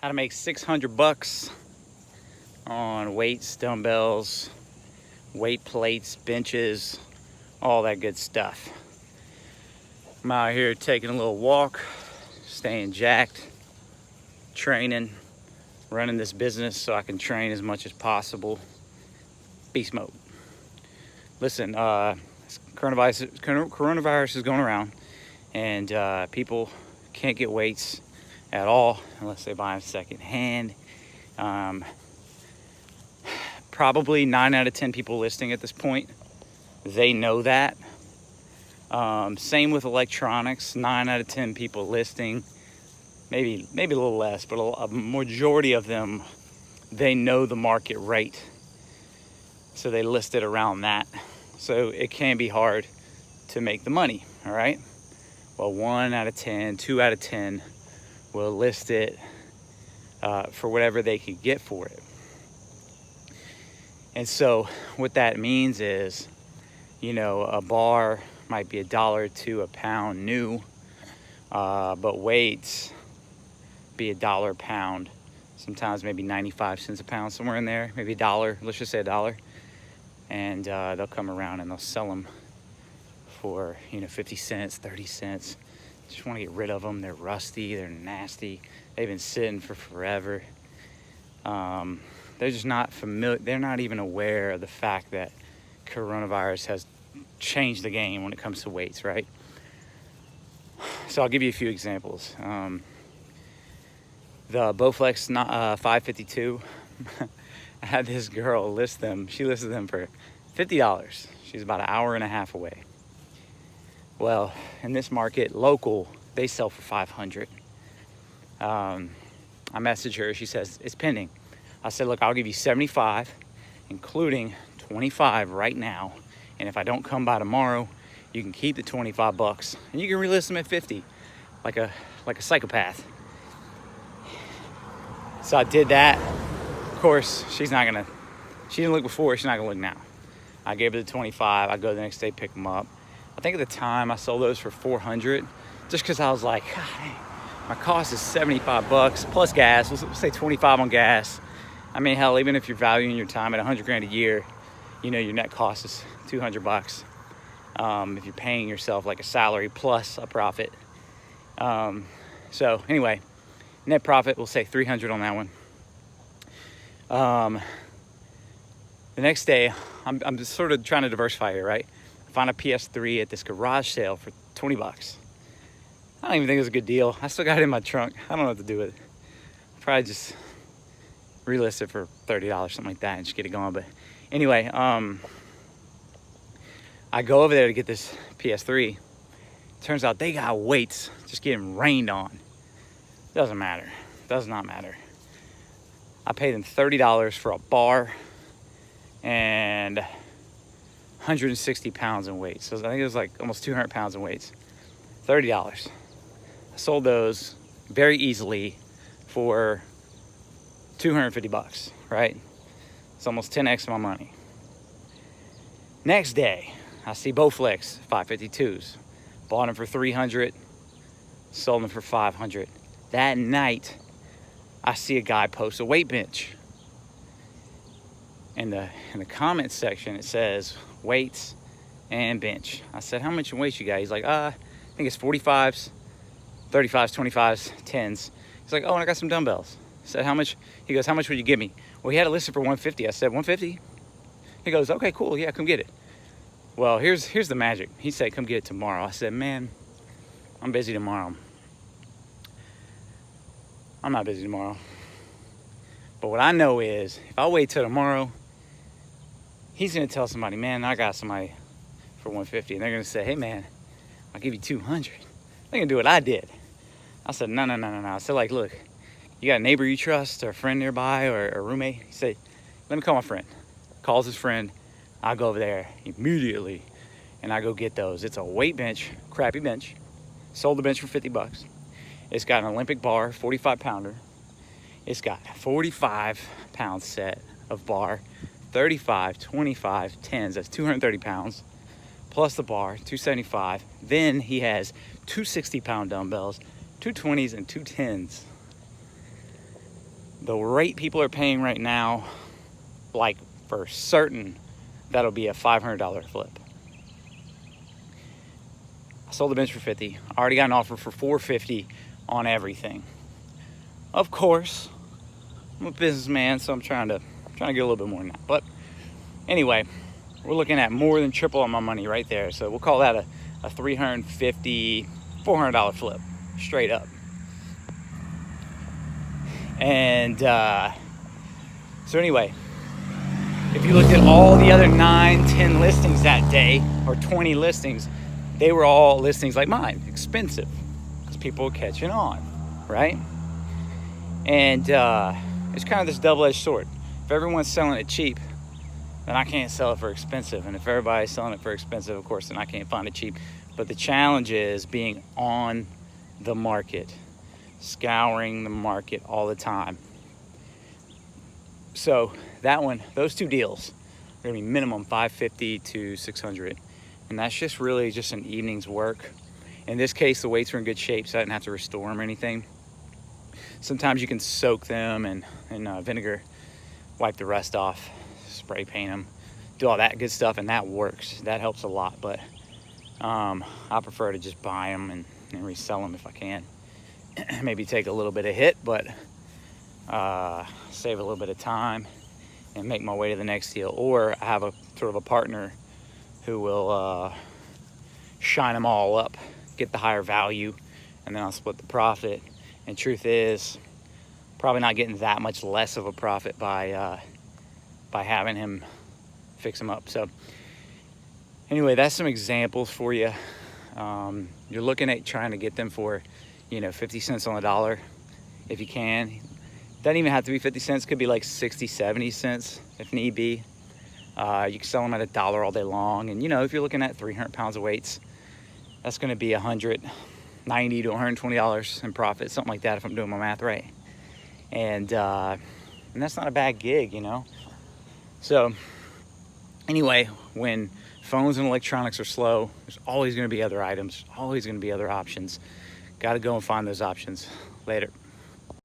how to make 600 bucks on weights, dumbbells, weight plates, benches, all that good stuff. I'm out here taking a little walk, staying jacked, training, running this business so I can train as much as possible. Beast mode. Listen, coronavirus is going around, and people can't get weights at all unless they buy them secondhand. Probably 9 out of 10 people listing at this point, they know that. Same with electronics. 9 out of 10 people listing, maybe a little less, but a majority of them, they know the market rate, so they list it around that. So it can be hard to make the money. All right, well, 1 out of 10, 2 out of 10 will list it for whatever they could get for it. And so what that means is, a bar might be $1 to a pound new, but weights be $1 a pound, sometimes maybe 95 cents a pound, somewhere in there, maybe $1, let's just say $1. And they'll come around and they'll sell them for 50 cents, 30 cents. Just want to get rid of them. They're rusty, they're nasty, they've been sitting for forever. They're just not familiar, they're not even aware of the fact that coronavirus has changed the game when it comes to weights, right? So I'll give you a few examples. The Bowflex 552, I had this girl list them. She listed them for $50. She's about an hour and a half away. Well, in this market, local, they sell for $500. I messaged her. She says, it's pending. I said, look, I'll give you 75, including 25 right now. And if I don't come by tomorrow, you can keep the 25 bucks and you can relist them at 50, like a psychopath. So I did that. Of course, she didn't look before, she's not gonna look now. I gave her the 25, I go the next day, pick them up. I think at the time I sold those for $400, just because I was like, God, dang, my cost is 75 bucks plus gas. Let's say 25 on gas. I mean, hell, even if you're valuing your time at 100 grand a year, your net cost is 200 bucks. If you're paying yourself like a salary plus a profit. So anyway, net profit, we'll say 300 on that one. The next day, I'm just sort of trying to diversify here, right? I found a PS3 at this garage sale for 20 bucks. I don't even think it was a good deal. I still got it in my trunk. I don't know what to do with it. I'll probably just relist it for $30, something like that, and just get it going. But anyway, I go over there to get this PS3. Turns out they got weights just getting rained on. Doesn't matter. Does not matter. I paid them $30 for a bar and 160 pounds in weights. So I think it was like almost 200 pounds in weights. $30. I sold those very easily for 250 bucks, right? It's almost 10x my money. Next day, I see Bowflex 552s. Bought them for 300, sold them for 500. That night, I see a guy post a weight bench. In the comments section, it says weights and bench. I said, how much in weights you got? He's like, I think it's 45s, 35s, 25s, 10s. He's like, oh, and I got some dumbbells. I said, how much? He goes, how much would you give me? Well, he had it listed for 150. I said, 150? He goes, okay, cool. Yeah, come get it. Well, here's the magic. He said, come get it tomorrow. I said, man, I'm busy tomorrow. I'm not busy tomorrow. But what I know is, if I wait till tomorrow, he's going to tell somebody, man, I got somebody for 150. And they're going to say, hey, man, I'll give you 200. They're going to do what I did. I said, no. I said, like, look, you got a neighbor you trust or a friend nearby or a roommate? He said, let me call my friend. Calls his friend. I go over there immediately and I go get those. It's a weight bench, crappy bench. Sold the bench for 50 bucks. It's got an Olympic bar, 45 pounder. It's got a 45 pound set of bar, 35, 25, 10s. That's 230 pounds plus the bar, 275. Then he has 260 pound dumbbells, 220s and 210s. The rate people are paying right now, like for certain, that'll be a $500 flip. I sold the bench for 50. I already got an offer for 450 on everything. Of course, I'm a businessman, so I'm trying to get a little bit more than that. But anyway, we're looking at more than triple on my money right there. So we'll call that a $350, $400 flip, straight up. And so anyway, if you looked at all the other 9, 10 listings that day, or 20 listings, they were all listings like mine, expensive, because people were catching on, right? And it's kind of this double-edged sword. If everyone's selling it cheap, then I can't sell it for expensive. And if everybody's selling it for expensive, of course, then I can't find it cheap. But the challenge is being on the market, scouring the market all the time. So that one, those two deals are gonna be minimum $550 to $600. And that's just really just an evening's work. In this case, the weights were in good shape, so I didn't have to restore them or anything. Sometimes you can soak them in vinegar, wipe the rust off, spray paint them, do all that good stuff, and that works. That helps a lot, but I prefer to just buy them and resell them if I can. Maybe take a little bit of hit, but save a little bit of time and make my way to the next deal. Or I have a sort of a partner who will shine them all up, get the higher value, and then I'll split the profit. And truth is, probably not getting that much less of a profit by having him fix them up. So anyway, that's some examples for you. You're looking at trying to get them for 50 cents on the dollar if you can. Doesn't even have to be 50 cents, could be like 60, 70 cents if need be. You can sell them at $1 all day long. And if you're looking at 300 pounds of weights, that's going to be $190 to $120 in profit, something like that if I'm doing my math right. And that's not a bad gig, So anyway, when phones and electronics are slow, there's always going to be other items, always going to be other options. Got to go and find those options. Later.